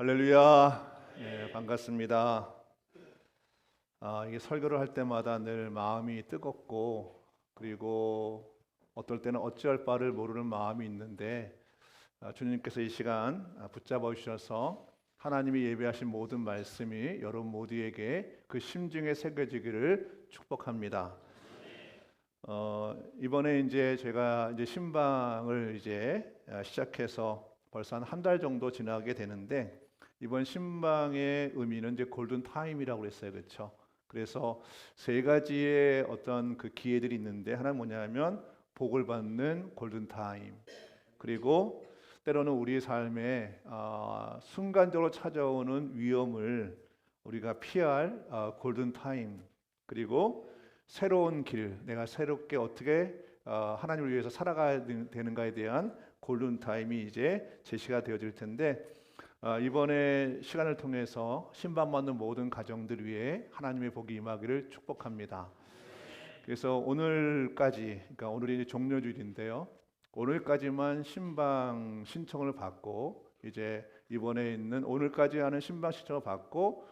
할렐루야. 반갑습니다. 이게 설교를 할 때마다 늘 마음이 뜨겁고 그리고 어떨 때는 어찌할 바를 모르는 마음이 있는데 주님께서 이 시간 붙잡아 주셔서 하나님이 예배하신 모든 말씀이 여러분 모두에게 그 심중에 새겨지기를 축복합니다. 이번에 이제 제가 신방을 시작해서 벌써 한 달 정도 지나게 되는데 이번 신방의 의미는 이제 골든 타임이라고 했어요, 그렇죠? 그래서 세 가지의 어떤 그 기회들이 있는데 하나는 뭐냐면 복을 받는 골든 타임, 그리고 때로는 우리 삶에 순간적으로 찾아오는 위험을 우리가 피할 골든 타임, 그리고 새로운 길, 내가 새롭게 어떻게 하나님을 위해서 살아가야 되는가에 대한 골든 타임이 이제 제시가 되어질 텐데 이번에 시간을 통해서 신방받는 모든 가정들 위해 하나님의 복이 임하기를 축복합니다. 그래서 오늘까지, 그러니까 오늘이 종료주일인데요. 오늘까지만 신방 신청을 받고 이제 이번에 있는 오늘까지 하는 신방 신청을 받고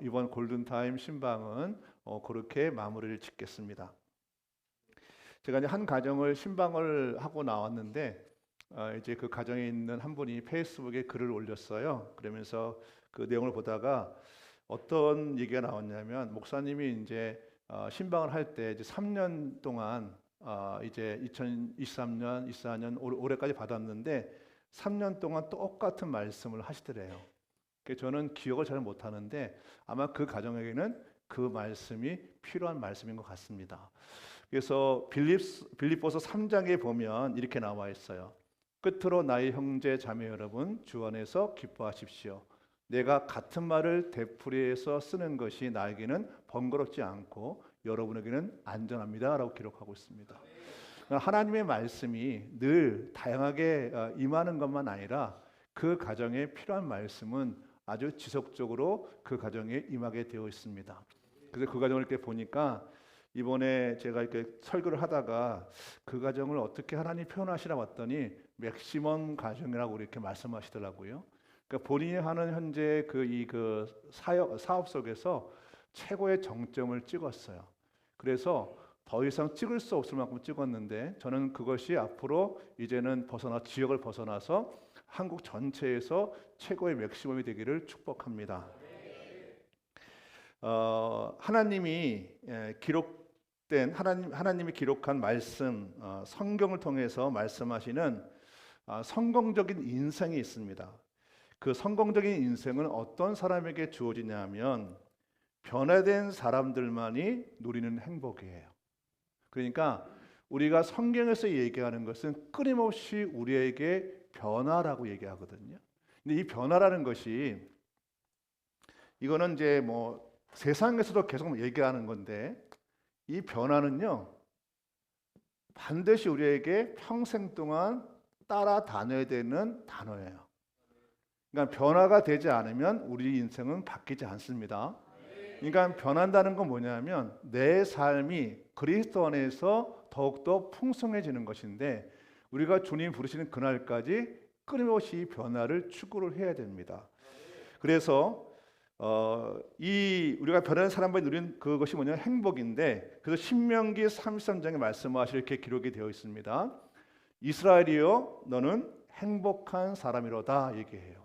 이번 골든타임 신방은 그렇게 마무리를 짓겠습니다. 제가 이제 한 가정을 신방을 하고 나왔는데 이제 그 가정에 있는 한 분이 페이스북에 글을 올렸어요. 그러면서 그 내용을 보다가 어떤 얘기가 나왔냐면 목사님이 이제 신방을 할 때 이제 3년 동안 이제 2023년, 24년 올해까지 받았는데 3년 동안 똑같은 말씀을 하시더래요. 저는 기억을 잘 못하는데 아마 그 가정에게는 그 말씀이 필요한 말씀인 것 같습니다. 그래서 빌립보서 3장에 보면 이렇게 나와 있어요. 끝으로 나의 형제 자매 여러분 주 안에서 기뻐하십시오. 내가 같은 말을 되풀이해서 쓰는 것이 나에게는 번거롭지 않고 여러분에게는 안전합니다 라고 기록하고 있습니다. 하나님의 말씀이 늘 다양하게 임하는 것만 아니라 그 가정에 필요한 말씀은 아주 지속적으로 그 가정에 임하게 되어 있습니다. 그래서 그 가정을 이렇게 보니까 이번에 제가 이렇게 설교를 하다가 그 가정을 어떻게 하나님 표현하시라 봤더니 맥시멈 가정이라고 이렇게 말씀하시더라고요. 그러니까 본인이 하는 현재 그 사업 속에서 최고의 정점을 찍었어요. 그래서 더 이상 찍을 수 없을 만큼 찍었는데 저는 그것이 앞으로 이제는 지역을 벗어나서 한국 전체에서 최고의 맥시멈이 되기를 축복합니다. 하나님이 하나님이 기록한 말씀, 성경을 통해서 말씀하시는 성공적인 인생이 있습니다. 그 성공적인 인생은 어떤 사람에게 주어지냐면 변화된 사람들만이 누리는 행복이에요. 그러니까 우리가 성경에서 얘기하는 것은 끊임없이 우리에게 변화라고 얘기하거든요. 근데 이 변화라는 것이 이거는 이제 뭐 세상에서도 계속 얘기하는 건데 이 변화는요 반드시 우리에게 평생 동안 따라다녀야 되는 단어예요. 그러니까 변화가 되지 않으면 우리 인생은 바뀌지 않습니다. 그러니까 변한다는 건 뭐냐면 내 삶이 그리스도 안에서 더욱더 풍성해지는 것인데 우리가 주님 부르시는 그날까지 끊임없이 변화를 추구를 해야 됩니다. 그래서 우리가 변하는 사람만이 누리는 그것이 뭐냐면 행복인데 그래서 신명기 33장에 말씀하실 이렇게 기록이 되어 있습니다. 이스라엘이여 너는 행복한 사람이로다 얘기해요.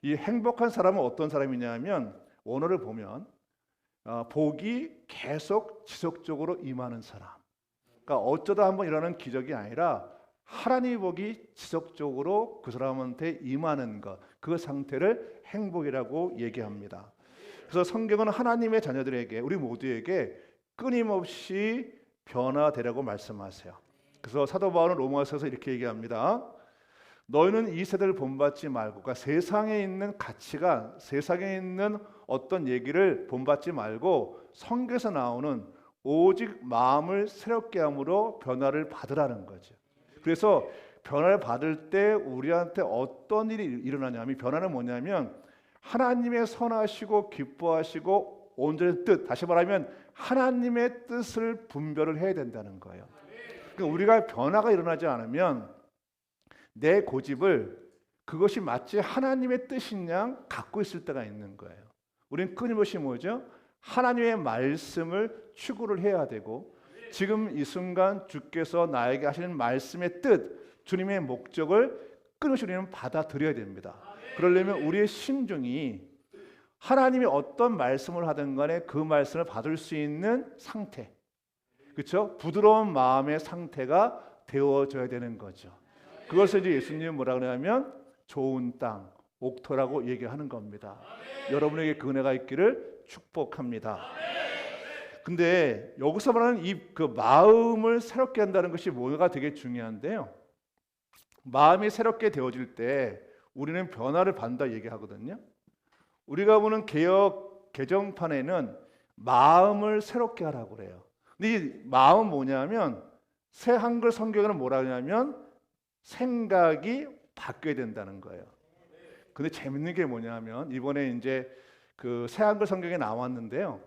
이 행복한 사람은 어떤 사람이냐면 원어를 보면 복이 계속 지속적으로 임하는 사람. 그러니까 어쩌다 한번 일어나는 기적이 아니라 하나님의 복이 지속적으로 그 사람한테 임하는 것, 그 상태를 행복이라고 얘기합니다. 그래서 성경은 하나님의 자녀들에게 우리 모두에게 끊임없이 변화되라고 말씀하세요. 그래서 사도 바울은 로마서에서 이렇게 얘기합니다. 너희는 이 세대를 본받지 말고, 그러니까 세상에 있는 가치가 세상에 있는 어떤 얘기를 본받지 말고 성경에서 나오는 오직 마음을 새롭게 함으로 변화를 받으라는 거죠. 그래서 변화를 받을 때 우리한테 어떤 일이 일어나냐면 변화는 뭐냐면 하나님의 선하시고 기뻐하시고 온전한 뜻, 다시 말하면 하나님의 뜻을 분별을 해야 된다는 거예요. 그러니까 우리가 변화가 일어나지 않으면 내 고집을 그것이 마치 하나님의 뜻인 양 갖고 있을 때가 있는 거예요. 우리는 끊임없이 뭐죠? 하나님의 말씀을 추구를 해야 되고 지금 이 순간 주께서 나에게 하시는 말씀의 뜻, 주님의 목적을 끊임없이 우리는 받아들여야 됩니다. 그러려면 우리의 심중이 하나님이 어떤 말씀을 하든 간에 그 말씀을 받을 수 있는 상태, 그렇죠? 부드러운 마음의 상태가 되어져야 되는 거죠. 그것을 이제 예수님이 뭐라 그러냐면 좋은 땅, 옥토라고 얘기하는 겁니다. 여러분에게 그 은혜가 있기를 축복합니다. 근데 여기서 말하는 그 마음을 새롭게 한다는 것이 뭐가 되게 중요한데요. 마음이 새롭게 되어질 때 우리는 변화를 받는다 얘기하거든요. 우리가 보는 개역 개정판에는 마음을 새롭게 하라고 그래요. 근데 이 마음 뭐냐면 새 한글 성경에는 뭐라 하냐면 생각이 바뀌어야 된다는 거예요. 근데 재밌는 게 뭐냐면 이번에 이제 그 새 한글 성경에 나왔는데요.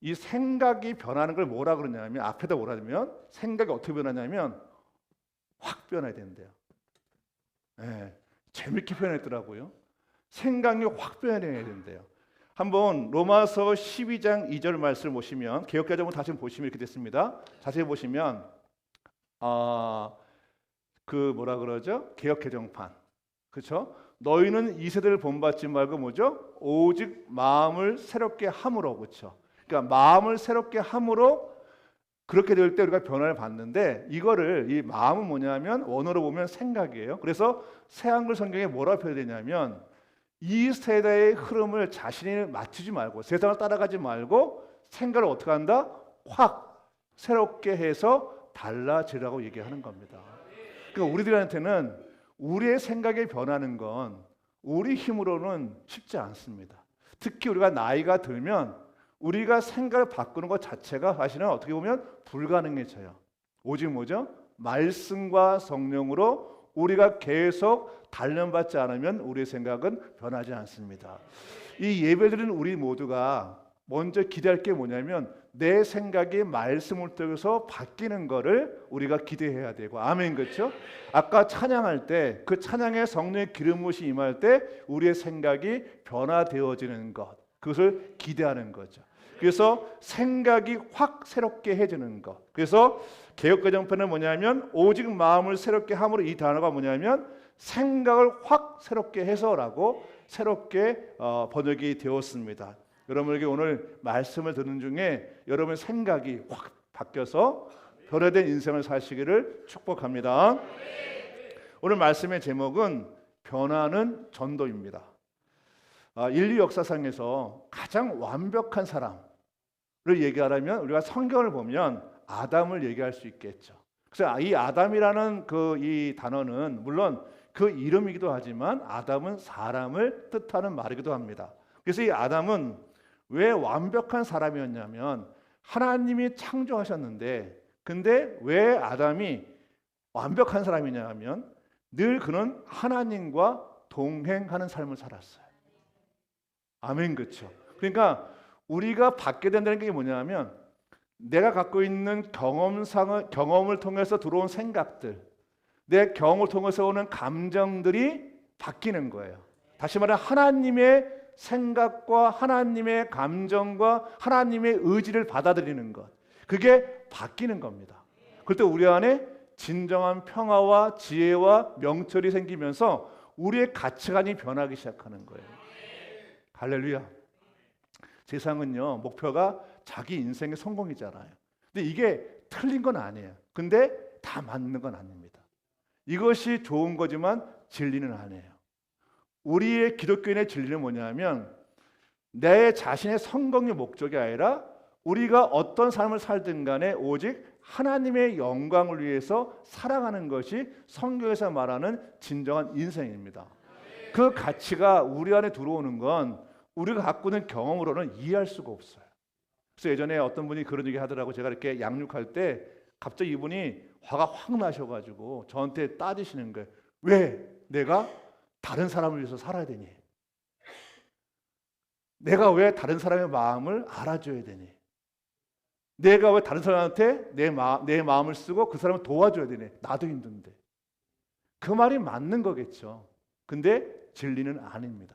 이 생각이 변하는 걸 뭐라 그러냐면 앞에다 뭐라 하면 생각이 어떻게 변하냐면 확 변해야 된대요. 네, 재밌게 표현했더라고요. 생각이 확 변해야 된대요. 한번 로마서 12장 2절 말씀을 보시면 개역개정을 다시 보시면 이렇게 됐습니다. 자세히 보시면 그 뭐라 그러죠? 개역개정판, 그렇죠? 너희는 이 세대를 본받지 말고 뭐죠? 오직 마음을 새롭게 함으로, 그렇죠? 그러니까 마음을 새롭게 함으로 그렇게 될 때 우리가 변화를 받는데 이거를 이 마음은 뭐냐면 원어로 보면 생각이에요. 그래서 새 한글 성경에 뭐라고 표현되냐면 이 세대의 흐름을 자신이 맞추지 말고 세상을 따라가지 말고 생각을 어떻게 한다? 확 새롭게 해서 달라지라고 얘기하는 겁니다. 그러니까 우리들한테는 우리의 생각이 변하는 건 우리 힘으로는 쉽지 않습니다. 특히 우리가 나이가 들면 우리가 생각을 바꾸는 것 자체가 사실은 어떻게 보면 불가능해져요. 오직 뭐죠? 말씀과 성령으로 우리가 계속 단련받지 않으면 우리의 생각은 변하지 않습니다. 이 예배드리는 우리 모두가 먼저 기대할 게 뭐냐면 내 생각이 말씀을 통해서 바뀌는 거를 우리가 기대해야 되고, 아멘, 그렇죠? 아까 찬양할 때 그 찬양의 성령의 기름 부으심이 임할 때 우리의 생각이 변화되어지는 것, 그것을 기대하는 거죠. 그래서 생각이 확 새롭게 해지는 것. 그래서 개역개정판은 뭐냐면 오직 마음을 새롭게 함으로, 이 단어가 뭐냐면 생각을 확 새롭게 해서라고 새롭게 번역이 되었습니다. 여러분에게 오늘 말씀을 듣는 중에 여러분의 생각이 확 바뀌어서 변화된 인생을 사시기를 축복합니다. 오늘 말씀의 제목은 변화는 전도입니다. 인류 역사상에서 가장 완벽한 사람을 얘기하려면 우리가 성경을 보면 아담을 얘기할 수 있겠죠. 그래서 이 아담이라는 이 단어는 물론 그 이름이기도 하지만 아담은 사람을 뜻하는 말이기도 합니다. 그래서 이 아담은 왜 완벽한 사람이었냐면 하나님이 창조하셨는데, 근데 왜 아담이 완벽한 사람이냐 하면 늘 그는 하나님과 동행하는 삶을 살았어요. 아멘, 그렇죠? 그러니까 우리가 받게 된다는 게 뭐냐면 내가 갖고 있는 경험을 통해서 들어온 생각들, 내 경험을 통해서 오는 감정들이 바뀌는 거예요. 다시 말해 하나님의 생각과 하나님의 감정과 하나님의 의지를 받아들이는 것, 그게 바뀌는 겁니다. 그때 우리 안에 진정한 평화와 지혜와 명철이 생기면서 우리의 가치관이 변하기 시작하는 거예요. 할렐루야. 세상은요, 목표가 자기 인생의 성공이잖아요. 근데 이게 틀린 건 아니에요. 근데 다 맞는 건 아닙니다. 이것이 좋은 거지만 진리는 아니에요. 우리의 기독교인의 진리는 뭐냐면 내 자신의 성공의 목적이 아니라 우리가 어떤 삶을 살든 간에 오직 하나님의 영광을 위해서 살아가는 것이 성경에서 말하는 진정한 인생입니다. 그 가치가 우리 안에 들어오는 건 우리가 갖고 있는 경험으로는 이해할 수가 없어요. 그래서 예전에 어떤 분이 그런 얘기 하더라고. 제가 이렇게 양육할 때 갑자기 이분이 화가 확 나셔가지고 저한테 따지시는 거예요. 왜 내가 다른 사람을 위해서 살아야 되니? 내가 왜 다른 사람의 마음을 알아줘야 되니? 내가 왜 다른 사람한테 내 마음을 쓰고 그 사람을 도와줘야 되니? 나도 힘든데. 그 말이 맞는 거겠죠. 근데 진리는 아닙니다.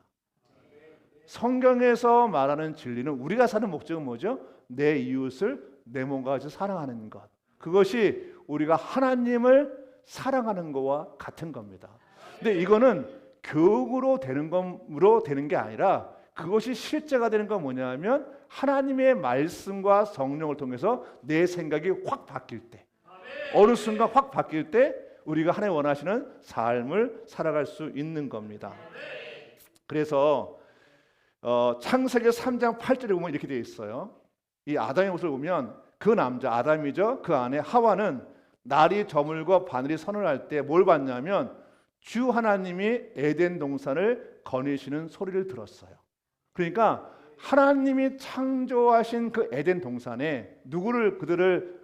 성경에서 말하는 진리는 우리가 사는 목적은 뭐죠? 내 이웃을 내 몸과 같이 사랑하는 것. 그것이 우리가 하나님을 사랑하는 것과 같은 겁니다. 근데 이거는 교육으로 되는 게 아니라 그것이 실제가 되는 건 뭐냐면 하나님의 말씀과 성령을 통해서 내 생각이 확 바뀔 때, 어느 순간 확 바뀔 때 우리가 하나님 원하시는 삶을 살아갈 수 있는 겁니다. 그래서 창세기 3장 8절에 보면 이렇게 되어 있어요. 이 아담의 모습을 보면 그 남자 아담이죠. 그 아내 하와는 날이 저물고 바늘이 서늘할 때 뭘 봤냐면 주 하나님이 에덴 동산을 거니시는 소리를 들었어요. 그러니까 하나님이 창조하신 그 에덴 동산에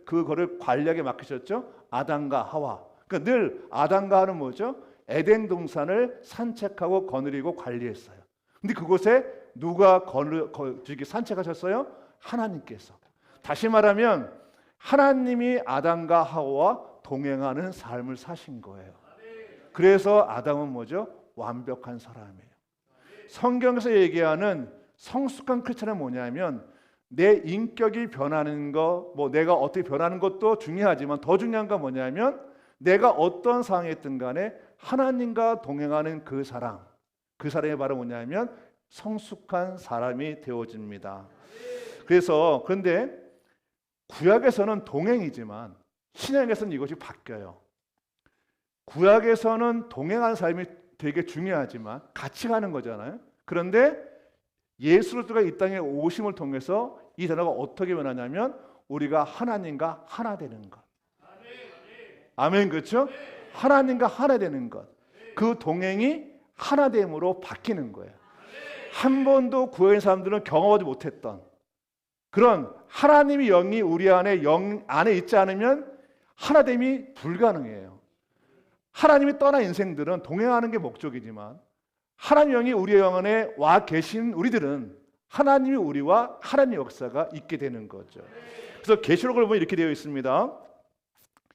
그거를 관리하게 맡기셨죠? 아담과 하와. 그러니까 늘 아담과 하와는 뭐죠? 에덴 동산을 산책하고 거느리고 관리했어요. 근데 그곳에 누가 산책하셨어요? 하나님께서. 다시 말하면 하나님이 아담과 하와와 동행하는 삶을 사신 거예요. 그래서 아담은 뭐죠? 완벽한 사람이에요. 성경에서 얘기하는 성숙한 크리스천은 뭐냐면 내 인격이 변하는 거, 내가 어떻게 변하는 것도 중요하지만 더 중요한 건 뭐냐면 내가 어떤 상황에 있든 간에 하나님과 동행하는 그 사람이 바로 뭐냐면 성숙한 사람이 되어집니다. 그런데 구약에서는 동행이지만 신약에서는 이것이 바뀌어요. 구약에서는 동행하는 삶이 되게 중요하지만 같이 가는 거잖아요. 그런데 예수 그리스도가 이 땅에 오심을 통해서 이 단어가 어떻게 변하냐면 우리가 하나님과 하나 되는 것. 아멘, 그렇죠? 하나님과 하나 되는 것. 그 동행이 하나됨으로 바뀌는 거예요. 한 번도 구약의 사람들은 경험하지 못했던 그런 하나님의 영이 우리 영 안에 있지 않으면 하나됨이 불가능해요. 하나님이 떠난 인생들은 동행하는 게 목적이지만 하나님의 영이 우리의 영 안에 와 계신 우리들은 하나님이 우리와 하나님의 역사가 있게 되는 거죠. 그래서 계시록을 보면 이렇게 되어 있습니다.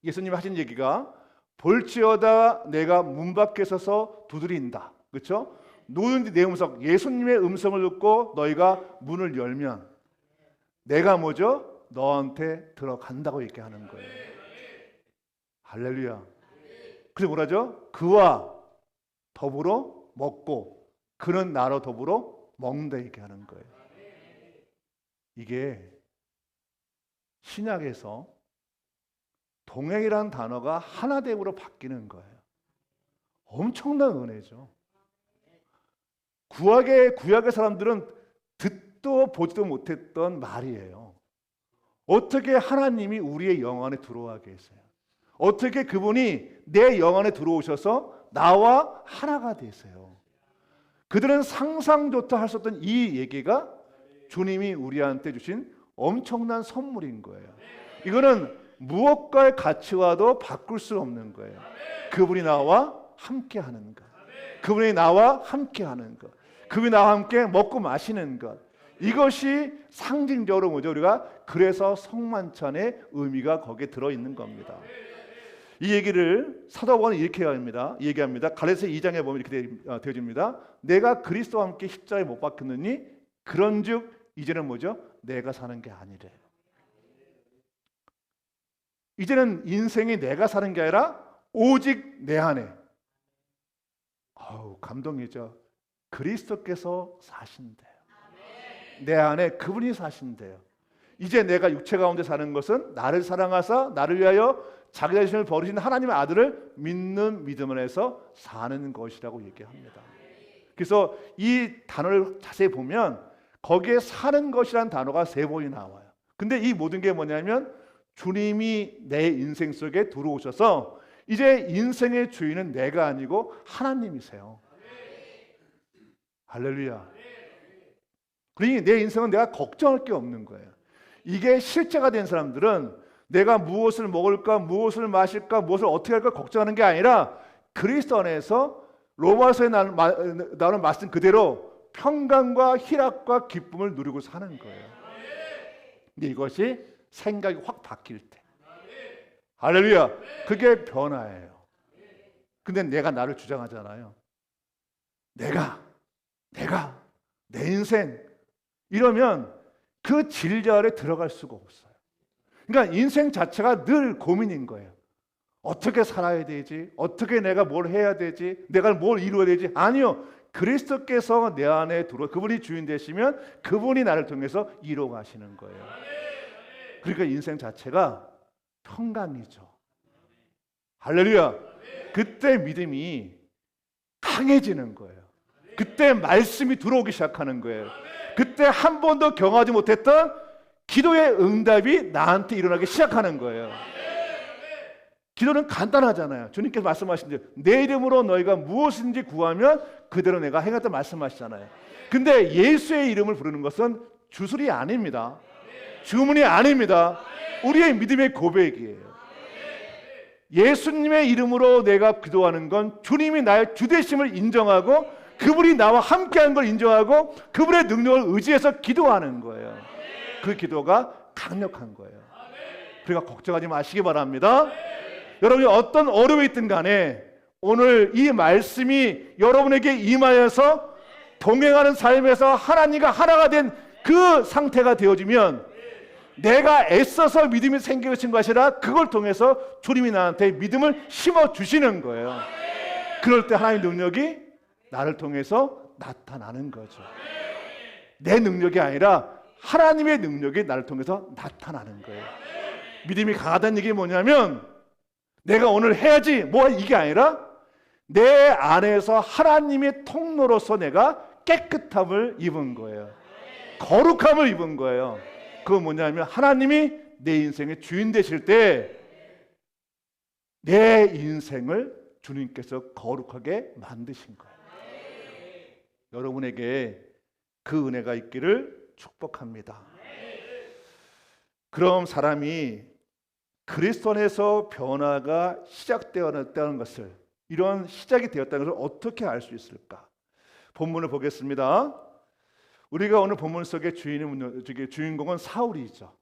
예수님이 하신 얘기가 볼지어다 내가 문 밖에 서서 두드린다. 그렇죠? 누구든지 내 음성, 예수님의 음성을 듣고 너희가 문을 열면 내가 뭐죠? 너한테 들어간다고 얘기하는 거예요. 할렐루야. 그래서 뭐라죠? 그와 더불어 먹고 그는 나로 더불어 먹는다 얘기하는 거예요. 이게 신약에서 동행이라는 단어가 하나됨으로 바뀌는 거예요. 엄청난 은혜죠. 구약의 사람들은 듣도 보지도 못했던 말이에요. 어떻게 하나님이 우리의 영 안에 들어와 계세요? 어떻게 그분이 내 영 안에 들어오셔서 나와 하나가 되세요? 그들은 상상조차 할 수 없던 이 얘기가 주님이 우리한테 주신 엄청난 선물인 거예요. 이거는 무엇과의 가치와도 바꿀 수 없는 거예요. 그분이 나와 함께 하는 것. 그분이 나와 함께 하는 것. 그분이 나와 함께 먹고 마시는 것. 이것이 상징적으로 뭐죠? 우리가 그래서 성만찬의 의미가 거기에 들어있는 겁니다. 이 얘기를 사도 바울은 이렇게 얘기합니다. 갈라디아서 2장에 보면 이렇게 되어집니다. 내가 그리스도와 함께 십자가에 못 박혔느니 그런즉 이제는 뭐죠? 내가 사는 게 아니래. 이제는 인생이 내가 사는 게 아니라 오직 내 안에. 감동이죠. 그리스도께서 사신대요. 내 안에 그분이 사신대요. 이제 내가 육체 가운데 사는 것은 나를 사랑하사 나를 위하여 자기 자신을 버리신 하나님의 아들을 믿는 믿음 안에서 사는 것이라고 얘기합니다. 그래서 이 단어를 자세히 보면 거기에 사는 것이라는 단어가 3번이 나와요. 근데 이 모든 게 뭐냐면 주님이 내 인생 속에 들어오셔서 이제 인생의 주인은 내가 아니고 하나님이세요. 할렐루야. 그러니 내 인생은 내가 걱정할 게 없는 거예요. 이게 실제가 된 사람들은 내가 무엇을 먹을까, 무엇을 마실까, 무엇을 어떻게 할까 걱정하는 게 아니라 그리스도 안에서 로마서에 나오는 말씀 그대로 평강과 희락과 기쁨을 누리고 사는 거예요. 근데 이것이 생각이 확 바뀔 때, 할렐루야, 그게 변화예요. 근데 내가 나를 주장하잖아요. 내가, 내 인생 이러면 그 진리 아래 들어갈 수가 없어요. 그러니까 인생 자체가 늘 고민인 거예요. 어떻게 살아야 되지? 어떻게 내가 뭘 해야 되지? 내가 뭘 이루어야 되지? 아니요. 그리스도께서 내 안에 들어 그분이 주인 되시면 그분이 나를 통해서 이루어 가시는 거예요. 그러니까 인생 자체가 평강이죠. 할렐루야. 그때 믿음이 강해지는 거예요. 그때 말씀이 들어오기 시작하는 거예요. 그때 한 번도 경험하지 못했던 기도의 응답이 나한테 일어나기 시작하는 거예요. 기도는 간단하잖아요. 주님께서 말씀하신 대로 내 이름으로 너희가 무엇인지 구하면 그대로 내가 행하겠다 말씀하시잖아요. 근데 예수의 이름을 부르는 것은 주술이 아닙니다. 주문이 아닙니다. 우리의 믿음의 고백이에요. 예수님의 이름으로 내가 기도하는 건 주님이 나의 주되심을 인정하고 그분이 나와 함께하는 걸 인정하고 그분의 능력을 의지해서 기도하는 거예요. 그 기도가 강력한 거예요. 그러니까 걱정하지 마시기 바랍니다. 여러분이 어떤 어려움이 있든 간에 오늘 이 말씀이 여러분에게 임하여서 동행하는 삶에서 하나님과 하나가 된 그 상태가 되어지면 내가 애써서 믿음이 생기신 것이 아니라 그걸 통해서 주님이 나한테 믿음을 심어주시는 거예요. 그럴 때 하나님의 능력이 나를 통해서 나타나는 거죠. 내 능력이 아니라 하나님의 능력이 나를 통해서 나타나는 거예요. 믿음이 강하다는 얘기 뭐냐면 내가 오늘 해야지 뭐 이게 아니라 내 안에서 하나님의 통로로서 내가 깨끗함을 입은 거예요. 거룩함을 입은 거예요. 그건 뭐냐면 하나님이 내 인생의 주인 되실 때 내 인생을 주님께서 거룩하게 만드신 거예요. 여러분에게 그 은혜가 있기를 축복합니다. 그럼 사람이 그리스도 안에서 변화가 시작되었다는 것을, 이런 시작이 되었다는 것을 어떻게 알 수 있을까? 본문을 보겠습니다. 우리가 오늘 본문 속의 주인공은 사울이죠.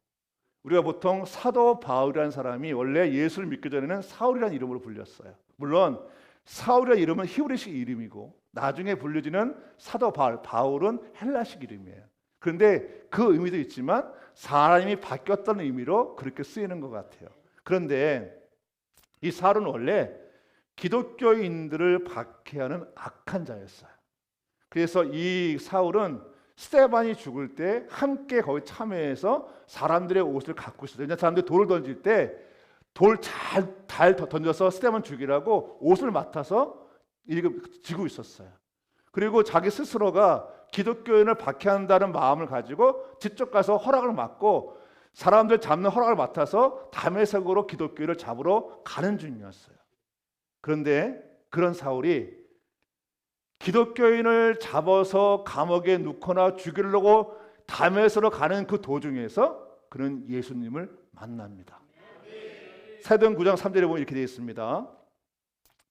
우리가 보통 사도 바울이라는 사람이 원래 예수를 믿기 전에는 사울이라는 이름으로 불렸어요. 물론 사울이라는 이름은 히브리식 이름이고 나중에 불려지는 사도 바울은 헬라식 이름이에요. 그런데 그 의미도 있지만 사람이 바뀌었다는 의미로 그렇게 쓰이는 것 같아요. 그런데 이 사울은 원래 기독교인들을 박해하는 악한 자였어요. 그래서 이 사울은 스데반이 죽을 때 함께 거기 참여해서 사람들의 옷을 갖고 있었어요. 사람들이 돌을 던질 때 돌 잘 던져서 스데반 죽이라고 옷을 맡아서 지고 있었어요. 그리고 자기 스스로가 기독교인을 박해한다는 마음을 가지고 직접 가서 허락을 맡고 사람들 잡는 허락을 맡아서 다메섹으로 기독교인을 잡으러 가는 중이었어요. 그런데 그런 사울이 기독교인을 잡아서 감옥에 넣거나 죽이려고 다메섹으로 가는 그 도중에서 그는 예수님을 만납니다. 사도행 9장 3절에 보면 이렇게 되어 있습니다.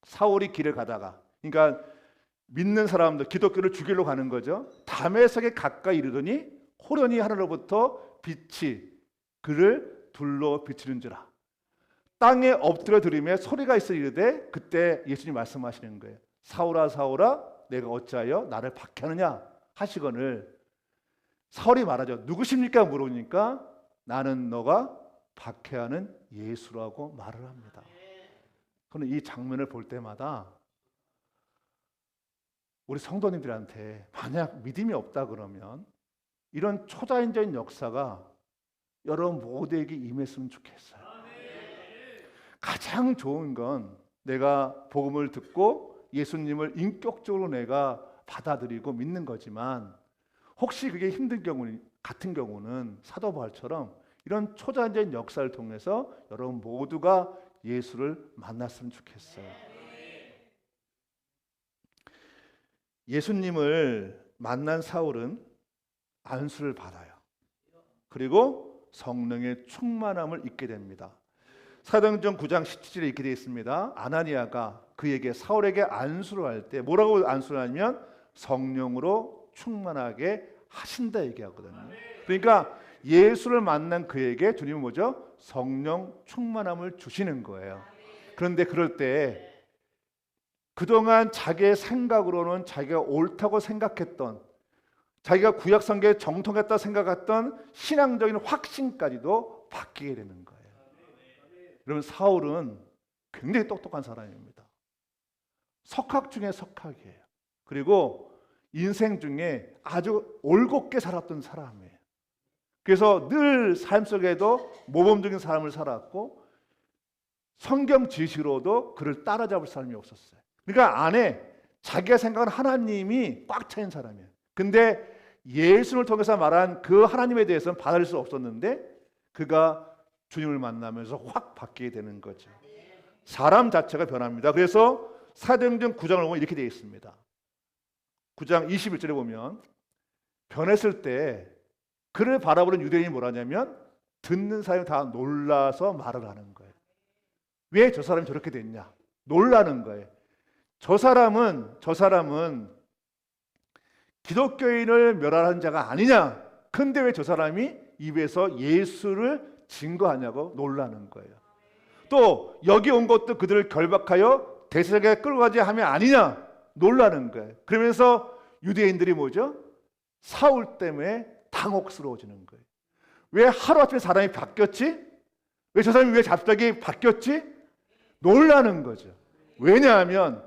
사울이 길을 가다가, 그러니까 믿는 사람들, 기독교를 죽이려고 가는 거죠. 다메섹에 가까이 이르더니 호련히 하늘로부터 빛이 그를 둘러 비치는지라. 땅에 엎드려 들으며 소리가 있어 이르되, 그때 예수님 말씀하시는 거예요. 사울아 사울아 내가 어찌하여 나를 박해하느냐 하시거늘, 사울이 말하죠. 누구십니까 물으니까 나는 너가 박해하는 예수라고 말을 합니다. 저는 이 장면을 볼 때마다 우리 성도님들한테 만약 믿음이 없다 그러면 이런 초자연적인 역사가 여러분 모두에게 임했으면 좋겠어요. 가장 좋은 건 내가 복음을 듣고 예수님을 인격적으로 내가 받아들이고 믿는 거지만, 혹시 그게 힘든 경우 같은 경우는 사도 바울처럼 이런 초자연적인 역사를 통해서 여러분 모두가 예수를 만났으면 좋겠어요. 예수님을 만난 사울은 안수를 받아요. 그리고 성령의 충만함을 입게 됩니다. 사도행전 9장 17절에 이렇게 되어 있습니다. 아나니아가 그에게 사울에게 안수를 할 때 뭐라고 안수를 하냐면 성령으로 충만하게 하신다 얘기하거든요. 그러니까 예수를 만난 그에게 주님은 뭐죠? 성령 충만함을 주시는 거예요. 그런데 그럴 때 그동안 자기의 생각으로는 자기가 옳다고 생각했던, 자기가 구약 성경에 정통했다 생각했던 신앙적인 확신까지도 바뀌게 되는 거예요. 여러분, 사울은 굉장히 똑똑한 사람입니다. 석학 중에 석학이에요. 그리고 인생 중에 아주 올곧게 살았던 사람이에요. 그래서 늘 삶 속에도 모범적인 삶을 살았고 성경 지식으로도 그를 따라잡을 사람이 없었어요. 그러니까 안에 자기가 생각하는 하나님이 꽉 차인 사람이에요. 근데 예수를 통해서 말한 그 하나님에 대해서는 받을 수 없었는데 그가 주님을 만나면서 확 바뀌게 되는 거죠. 사람 자체가 변합니다. 그래서 사도행전 9장을 보면 이렇게 되어 있습니다. 9장 21절에 보면 변했을 때 그를 바라보는 유대인이 뭐라냐면 듣는 사람이 다 놀라서 말을 하는 거예요. 왜 저 사람이 저렇게 됐냐? 놀라는 거예요. 저 사람은 기독교인을 멸하는 자가 아니냐? 근데 왜 저 사람이 입에서 예수를 증거하냐고 놀라는 거예요. 또 여기 온 것도 그들을 결박하여 대제사장에게 끌고 가지 하면 아니냐? 놀라는 거예요. 그러면서 유대인들이 뭐죠? 사울 때문에 당혹스러워지는 거예요. 왜 하루아침에 사람이 바뀌었지? 왜 저 사람이 왜 갑자기 바뀌었지? 놀라는 거죠. 왜냐하면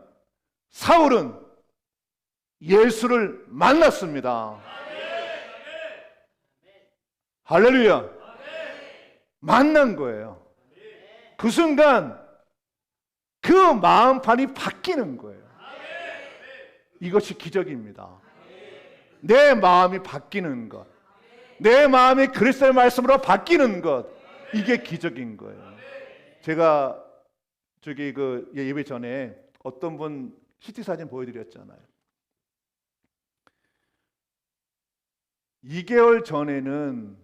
사울은 예수를 만났습니다. 할렐루야. 만난 거예요. 그 순간 그 마음판이 바뀌는 거예요. 이것이 기적입니다. 내 마음이 바뀌는 것, 내 마음이 그리스도의 말씀으로 바뀌는 것, 이게 기적인 거예요. 제가 저기 그 예배 전에 어떤 분 CT 사진 보여드렸잖아요. 2개월 전에는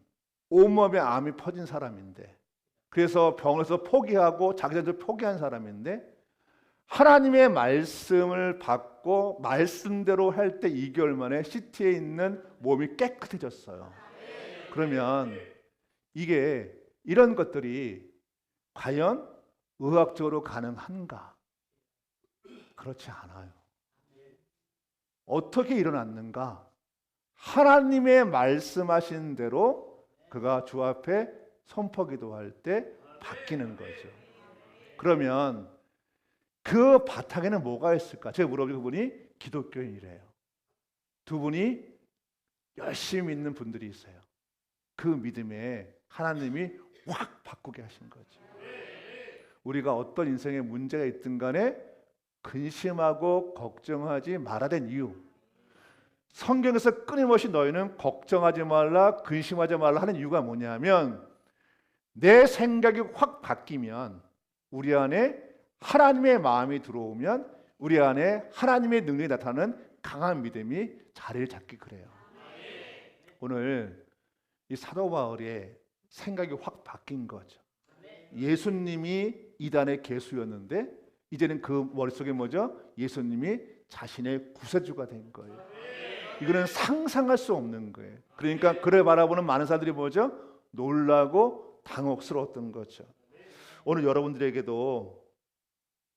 온몸에 암이 퍼진 사람인데, 그래서 병원에서 포기하고 자기 자신을 포기한 사람인데, 하나님의 말씀을 받고 말씀대로 할 때 2개월 만에 CT에 있는 몸이 깨끗해졌어요. 그러면 이게 이런 것들이 과연 의학적으로 가능한가? 그렇지 않아요. 어떻게 일어났는가? 하나님의 말씀하신 대로 그가 주 앞에 선포기도할 때 바뀌는 거죠. 그러면 그 바탕에는 뭐가 있을까? 제가 물어보니 그분이 기독교인이래요. 두 분이 열심히 믿는 분들이 있어요. 그 믿음에 하나님이 확 바꾸게 하신 거죠. 우리가 어떤 인생에 문제가 있든 간에 근심하고 걱정하지 말아야 된 이유, 성경에서 끊임없이 너희는 걱정하지 말라, 근심하지 말라 하는 이유가 뭐냐면, 내 생각이 확 바뀌면, 우리 안에 하나님의 마음이 들어오면 우리 안에 하나님의 능력이 나타나는 강한 믿음이 자리를 잡기 그래요. 오늘 이 사도 바울의 생각이 확 바뀐 거죠. 예수님이 이단의 개수였는데 이제는 그 머릿속에 뭐죠? 예수님이 자신의 구세주가 된 거예요. 이거는 상상할 수 없는 거예요. 그러니까 그를 바라보는 많은 사람들이 뭐죠? 놀라고 당혹스러웠던 거죠. 오늘 여러분들에게도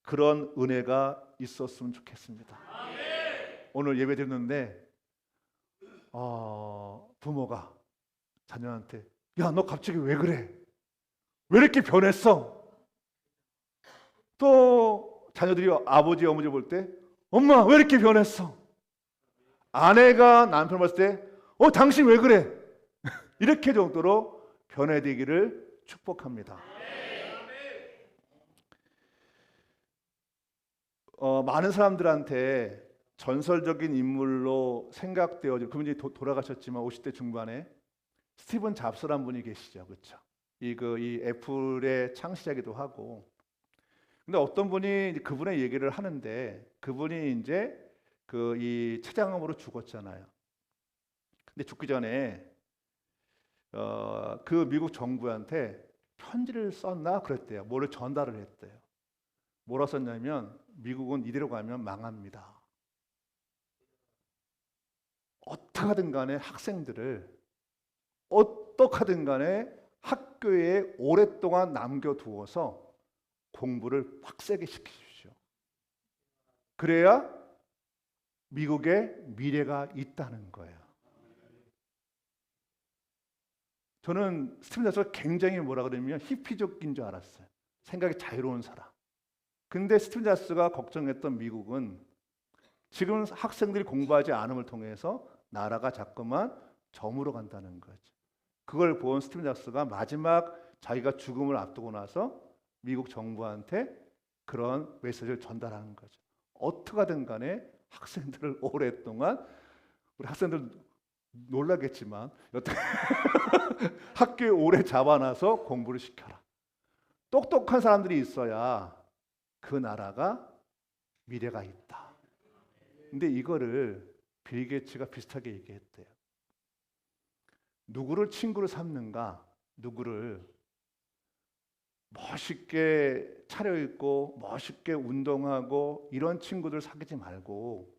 그런 은혜가 있었으면 좋겠습니다. 오늘 예배 드렸는데 부모가 자녀한테 야, 너 갑자기 왜 그래? 왜 이렇게 변했어? 또 자녀들이 아버지 어머니 볼 때 엄마 왜 이렇게 변했어? 아내가 남편 봤을 때 당신 왜 그래? 이렇게 정도로 변해되기를 축복합니다. 많은 사람들한테 전설적인 인물로 생각되어지고, 그분이 돌아가셨지만 50대 중반에 스티븐 잡스라는 분이 계시죠, 그렇죠? 이 애플의 창시자기도 하고. 근데 어떤 분이 그분의 얘기를 하는데, 그분이 이제 이 췌장암으로 죽었잖아요. 근데 죽기 전에 그 미국 정부한테 편지를 썼나 그랬대요. 뭐를 전달을 했대요. 뭐라 썼냐면, 미국은 이대로 가면 망합니다. 어떻게든 간에 학생들을 어떻게든 간에 학교에 오랫동안 남겨두어서 공부를 빡세게 시키십시오. 그래야 미국의 미래가 있다는 거예요. 저는 스티븐 잡스가 굉장히 뭐라 그러면 히피족인 줄 알았어요. 생각이 자유로운 사람. 근데 스티븐 잡스가 걱정했던 미국은 지금 학생들이 공부하지 않음을 통해서 나라가 자꾸만 저물어 간다는 거죠. 그걸 본 스티븐 잡스가 마지막 자기가 죽음을 앞두고 나서 미국 정부한테 그런 메시지를 전달하는 거죠. 어떻게든 간에 학생들을 오랫동안, 우리 학생들 놀라겠지만 여튼 학교에 오래 잡아놔서 공부를 시켜라. 똑똑한 사람들이 있어야 그 나라가 미래가 있다. 근데 이거를 빌 게이츠가 비슷하게 얘기했대요. 누구를 친구로 삼는가? 누구를 멋있게 차려입고 멋있게 운동하고 이런 친구들 사귀지 말고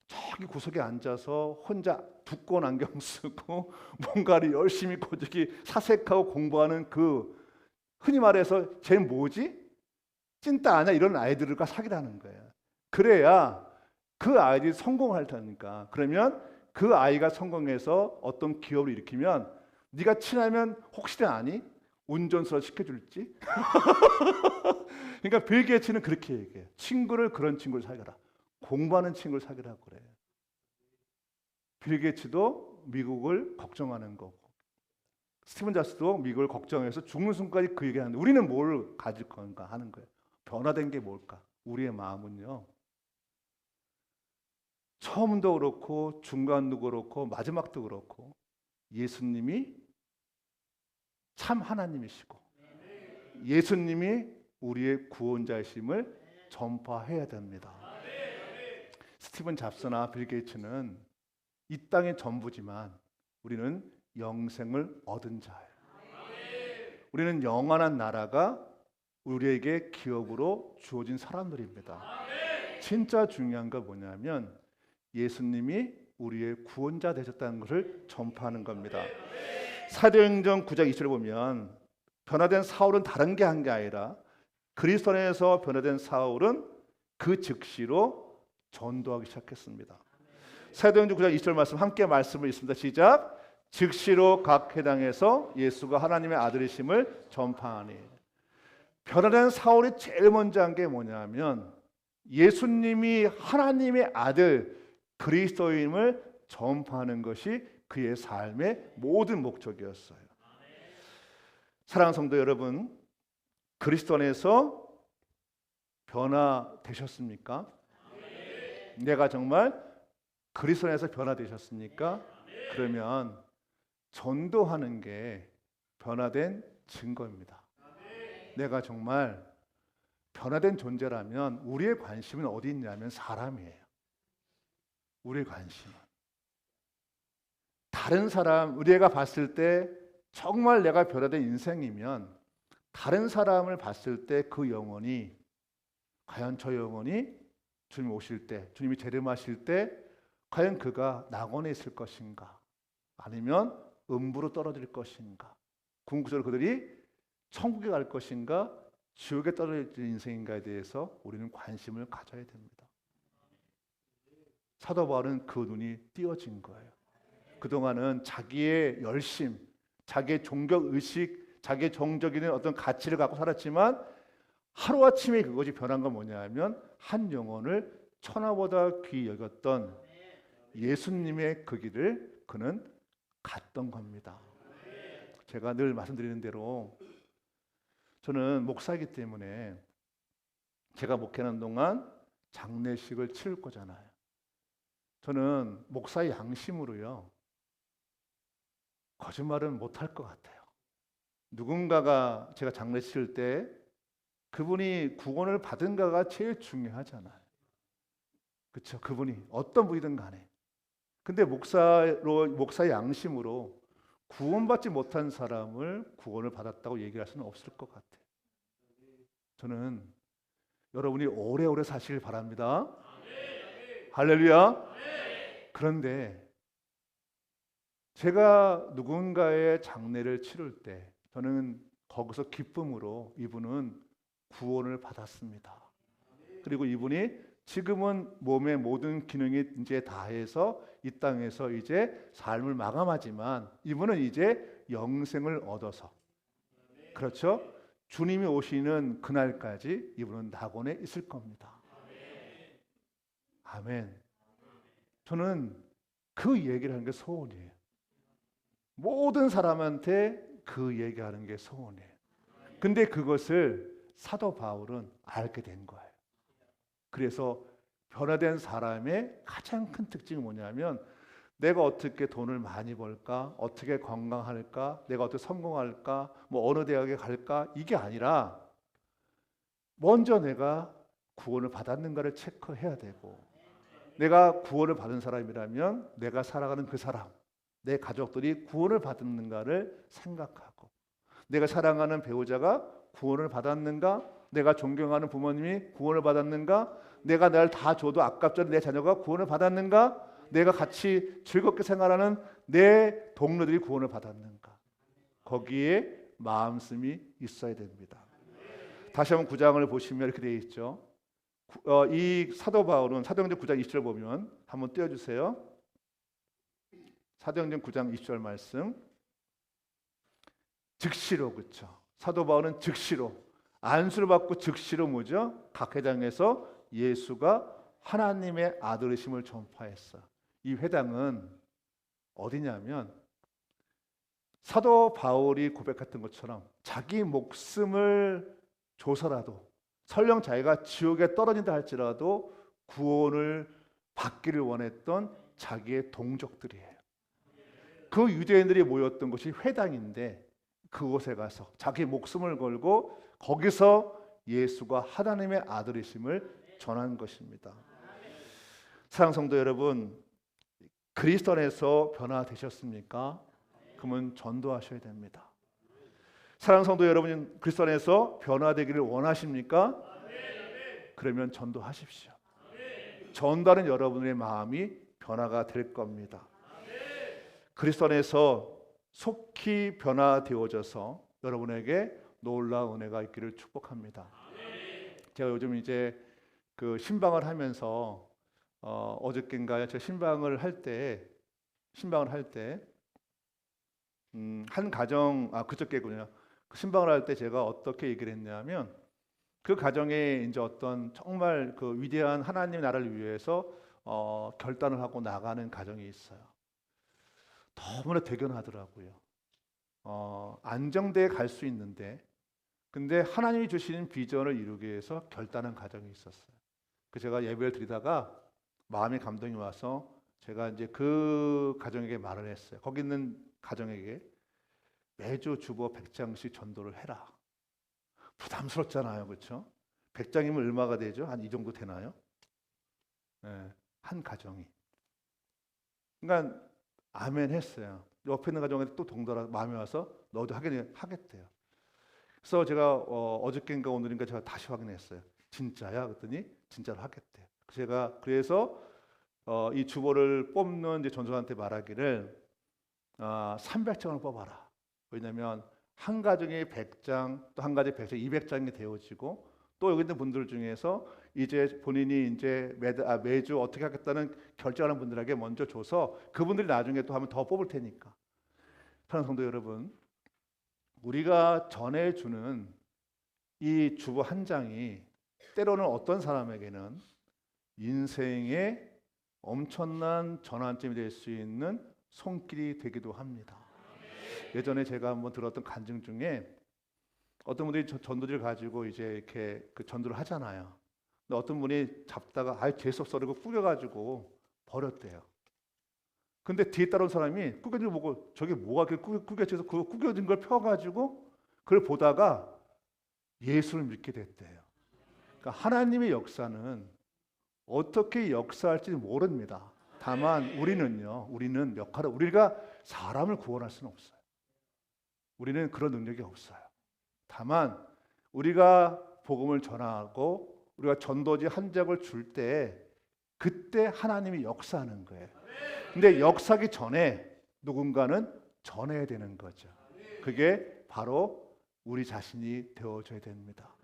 저기 구석에 앉아서 혼자 두꺼운 안경 쓰고 뭔가를 열심히 고집이 사색하고 공부하는 그 흔히 말해서 쟤 뭐지? 찐따 아니야? 이런 아이들과 사귀라는 거예요. 그래야 그 아이들이 성공할 테니까. 그러면 그 아이가 성공해서 어떤 기업을 일으키면 네가 친하면 혹시나 아니? 운전수라 시켜줄지? 그러니까 빌 게이츠는 그렇게 얘기해요. 친구를 그런 친구를 사귀라. 공부하는 친구를 사귀라고 그래요. 빌 게이츠도 미국을 걱정하는 거고 스티븐 잡스도 미국을 걱정해서 죽는 순간까지 그 얘기하는데 우리는 뭘 가질 건가 하는 거예요. 변화된 게 뭘까? 우리의 마음은요. 처음도 그렇고 중간도 그렇고 마지막도 그렇고 예수님이 참 하나님이시고 예수님이 우리의 구원자이심을 전파해야 됩니다. 스티븐 잡스나 빌 게이츠는 이 땅의 전부지만 우리는 영생을 얻은 자예요. 우리는 영원한 나라가 우리에게 기업으로 주어진 사람들입니다. 진짜 중요한 건 뭐냐면 예수님이 우리의 구원자 되셨다는 것을 전파하는 겁니다. 사도행전 9장 20절을 보면 변화된 사울은 다른 게 한 게 아니라 그리스도 안에서 변화된 사울은 그 즉시로 전도하기 시작했습니다. 사도행전 9장 20절 말씀 함께 말씀을 읽습니다. 시작. 즉시로 각 회당에서 예수가 하나님의 아들이심을 전파하니. 변화된 사울이 제일 먼저 한 게 뭐냐면 예수님이 하나님의 아들 그리스도임을 전파하는 것이 그의 삶의 모든 목적이었어요. 사랑하는 성도 여러분, 그리스도 안에서 변화되셨습니까? 내가 정말 그리스도 안에서 변화되셨습니까? 그러면 전도하는 게 변화된 증거입니다. 내가 정말 변화된 존재라면 우리의 관심은 어디 있냐면 사람이에요. 우리의 관심은 다른 사람, 우리가 봤을 때 정말 내가 변화된 인생이면 다른 사람을 봤을 때 그 영혼이 과연 저 영혼이 주님 오실 때, 주님이 재림하실 때 과연 그가 낙원에 있을 것인가 아니면 음부로 떨어질 것인가, 궁극적으로 그들이 천국에 갈 것인가 지옥에 떨어질 인생인가에 대해서 우리는 관심을 가져야 됩니다. 사도 바울은 그 눈이 띄어진 거예요. 그동안은 자기의 열심, 자기의 종교 의식, 자기의 정적인 어떤 가치를 갖고 살았지만 하루아침에 그것이 변한 건 뭐냐면 한 영혼을 천하보다 귀히 여겼던 예수님의 그 길을 그는 갔던 겁니다. 제가 늘 말씀드리는 대로 저는 목사이기 때문에 제가 목회하는 동안 장례식을 치를 거잖아요. 저는 목사의 양심으로요 거짓말은 못할 것 같아요. 누군가가 제가 장례 치를 때 그분이 구원을 받은가가 제일 중요하잖아요. 그렇죠? 그분이 어떤 분이든 간에. 근데 목사의 양심으로 구원받지 못한 사람을 구원을 받았다고 얘기할 수는 없을 것 같아요. 저는 여러분이 오래오래 사시길 바랍니다. 할렐루야. 그런데 제가 누군가의 장례를 치를 때 저는 거기서 기쁨으로 이분은 구원을 받았습니다. 그리고 이분이 지금은 몸의 모든 기능이 이제 다해서 이 땅에서 이제 삶을 마감하지만 이분은 이제 영생을 얻어서, 그렇죠? 주님이 오시는 그날까지 이분은 낙원에 있을 겁니다. 아멘. 저는 그 얘기를 하는 게 소원이에요. 모든 사람한테 그 얘기하는 게 소원이에요. 근데 그것을 사도 바울은 알게 된 거예요. 그래서 변화된 사람의 가장 큰 특징이 뭐냐면, 내가 어떻게 돈을 많이 벌까, 어떻게 건강할까, 내가 어떻게 성공할까, 뭐 어느 대학에 갈까, 이게 아니라 먼저 내가 구원을 받았는가를 체크해야 되고, 내가 구원을 받은 사람이라면 내가 살아가는 그 사람, 내 가족들이 구원을 받았는가를 생각하고, 내가 사랑하는 배우자가 구원을 받았는가, 내가 존경하는 부모님이 구원을 받았는가, 내가 날 다 줘도 아깝지 않은 내 자녀가 구원을 받았는가, 내가 같이 즐겁게 생활하는 내 동료들이 구원을 받았는가, 거기에 마음씀이 있어야 됩니다. 다시 한번 9장을 보시면 이렇게 되어 있죠. 이 사도 바울은 사도행전 9장 20절 보면 한번 띄워주세요. 사도행전 9장 20절 말씀. 즉시로, 그렇죠? 사도 바울은 즉시로 안수를 받고 즉시로 뭐죠? 각 회당에서 예수가 하나님의 아들이심을 전파했어. 이 회당은 어디냐면, 사도 바울이 고백했던 것처럼 자기 목숨을 줘서라도, 설령 자기가 지옥에 떨어진다 할지라도 구원을 받기를 원했던 자기의 동족들이에요. 그 유대인들이 모였던 곳이 회당인데, 그곳에 가서 자기 목숨을 걸고 거기서 예수가 하나님의 아들이심을 전한 것입니다. 사랑하는 성도 여러분, 그리스도 안에서 변화되셨습니까? 그러면 전도하셔야 됩니다. 사랑하는 성도 여러분, 그리스도 안에서 변화되기를 원하십니까? 그러면 전도하십시오. 전도하는 여러분의 마음이 변화가 될 겁니다. 그리스도 안에서 속히 변화되어져서 여러분에게 놀라운 은혜가 있기를 축복합니다. 제가 요즘 이제 그 신방을 하면서 어저께인가요? 제가 신방을 할 때 한 가정, 그저께군요. 그 신방을 할 때 제가 어떻게 얘기를 했냐면, 그 가정에 이제 어떤 정말 그 위대한 하나님 나라를 위해서 결단을 하고 나가는 가정이 있어요. 너무나 대견하더라고요. 안정되게 갈 수 있는데, 근데 하나님이 주시는 비전을 이루기 위해서 결단한 가정이 있었어요. 그 제가 예배를 드리다가 마음의 감동이 와서 제가 이제 그 가정에게 말을 했어요. 거기 있는 가정에게 매주 주보 100장씩 전도를 해라. 부담스럽잖아요, 그렇죠? 100장이면 얼마가 되죠? 한 이 정도 되나요? 네, 한 가정이. 그러니까 아멘 했어요. 옆에 있는 가정에 또 동더라 마음이 와서 너도 하겠대요. 그래서 제가 어저께인가 오늘인가 제가 다시 확인했어요. 진짜야? 그랬더니 진짜로 하겠대요. 그래서 이 주보를 뽑는 이제 전도사한테 말하기를 300장을 뽑아라. 왜냐하면 한 가정에 100장, 또 한 가정에 100장, 200장이 되어지고, 또 여기 있는 분들 중에서 이제 본인이 이제 매주 어떻게 하겠다는 결정하는 분들에게 먼저 줘서 그분들이 나중에 또 하면 더 뽑을 테니까. 사랑하는 성도 여러분, 우리가 전해주는 이 주보 한 장이 때로는 어떤 사람에게는 인생의 엄청난 전환점이 될 수 있는 손길이 되기도 합니다. 예전에 제가 한번 들었던 간증 중에 어떤 분들이 전도지를 가지고 이제 이렇게 그 전도를 하잖아요. 근데 어떤 분이 잡다가 재수없어 그러고 구겨가지고 버렸대요. 근데 뒤에 따라온 사람이 구겨진 걸 보고 저게 뭐가 이렇게 구겨져서 그 구겨진 걸 펴가지고 그걸 보다가 예수를 믿게 됐대요. 그러니까 하나님의 역사는 어떻게 역사할지 모릅니다. 다만 우리는 우리가 사람을 구원할 수는 없어요. 우리는 그런 능력이 없어요. 다만 우리가 복음을 전하고 우리가 전도지 한 장을 줄 때 그때 하나님이 역사하는 거예요. 근데 역사하기 전에 누군가는 전해야 되는 거죠. 그게 바로 우리 자신이 되어줘야 됩니다.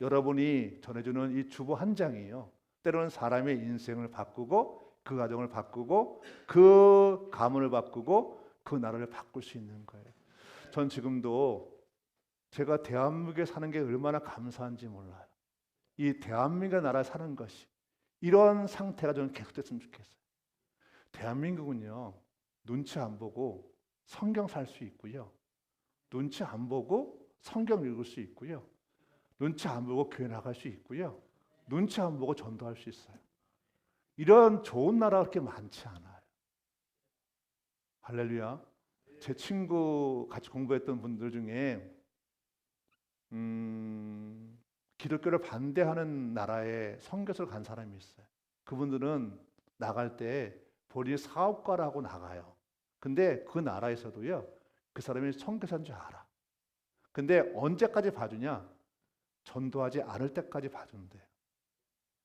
여러분이 전해주는 이 주보 한 장이요, 때로는 사람의 인생을 바꾸고 그 가정을 바꾸고 그 가문을 바꾸고 그 나라를 바꿀 수 있는 거예요. 전 지금도 제가 대한민국에 사는 게 얼마나 감사한지 몰라요. 이 대한민국의 나라에 사는 것이 이런 상태가 저는 계속됐으면 좋겠어요. 대한민국은요, 눈치 안 보고 성경 살 수 있고요, 눈치 안 보고 성경 읽을 수 있고요, 눈치 안 보고 교회 나갈 수 있고요, 눈치 안 보고 전도할 수 있어요. 이런 좋은 나라가 그렇게 많지 않아요. 할렐루야. 제 친구 같이 공부했던 분들 중에 기독교를 반대하는 나라에 선교사를 간 사람이 있어요. 그분들은 나갈 때 본인이 사업가라고 나가요. 근데 그 나라에서도요, 그 사람이 선교사인 줄 알아. 근데 언제까지 봐주냐? 전도하지 않을 때까지 봐준대요.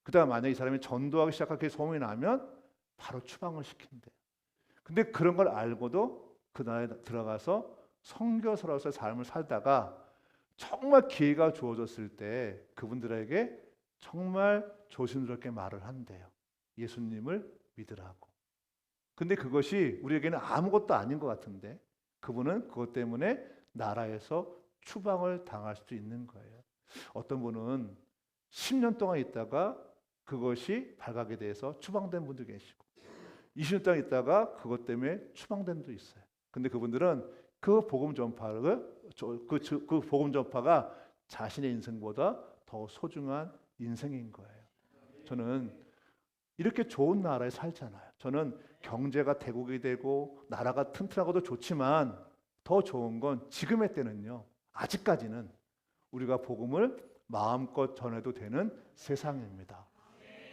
그 다음 만약에 이 사람이 전도하기 시작하게 소문이 나면 바로 추방을 시킨대요. 근데 그런 걸 알고도 그 나라에 들어가서 선교사로서의 삶을 살다가 정말 기회가 주어졌을 때 그분들에게 정말 조심스럽게 말을 한대요. 예수님을 믿으라고. 근데 그것이 우리에게는 아무것도 아닌 것 같은데 그분은 그것 때문에 나라에서 추방을 당할 수도 있는 거예요. 어떤 분은 10년 동안 있다가 그것이 발각이 돼서 추방된 분도 계시고 20년 동안 있다가 그것 때문에 추방된 분도 있어요. 근데 그분들은 그 복음 전파를 그 복음 전파가 자신의 인생보다 더 소중한 인생인 거예요. 저는 이렇게 좋은 나라에 살잖아요. 저는 경제가 대국이 되고 나라가 튼튼하고도 좋지만 더 좋은 건 지금의 때는요, 아직까지는 우리가 복음을 마음껏 전해도 되는 세상입니다.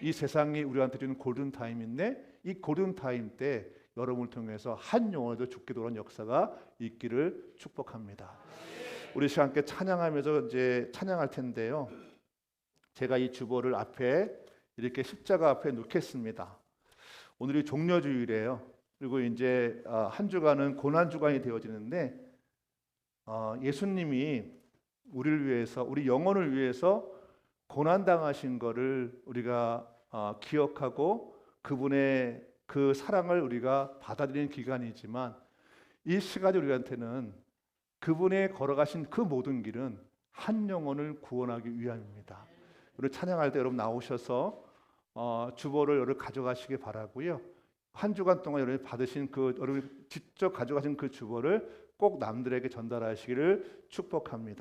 이 세상이 우리한테 주는 골든타임인데 이 골든타임 때 여러분을 통해서 한 영혼에도 죽게 도는 역사가 있기를 축복합니다. 우리 시간 함께 찬양하면서 이제 찬양할 텐데요. 제가 이 주보를 앞에 이렇게 십자가 앞에 놓겠습니다. 오늘이 종려주일이에요. 그리고 이제 한 주간은 고난 주간이 되어지는데 예수님이 우리를 위해서 우리 영혼을 위해서 고난 당하신 것을 우리가 기억하고 그분의 그 사랑을 우리가 받아들이는 기간이지만 이 시간이 우리한테는 그분의 걸어가신 그 모든 길은 한 영혼을 구원하기 위함입니다. 우리 찬양할 때 여러분 나오셔서 주보를 여러분 가져가시기 바라고요. 한 주간 동안 여러분이 받으신 그 여러분이 직접 가져가신 그 주보를 꼭 남들에게 전달하시기를 축복합니다.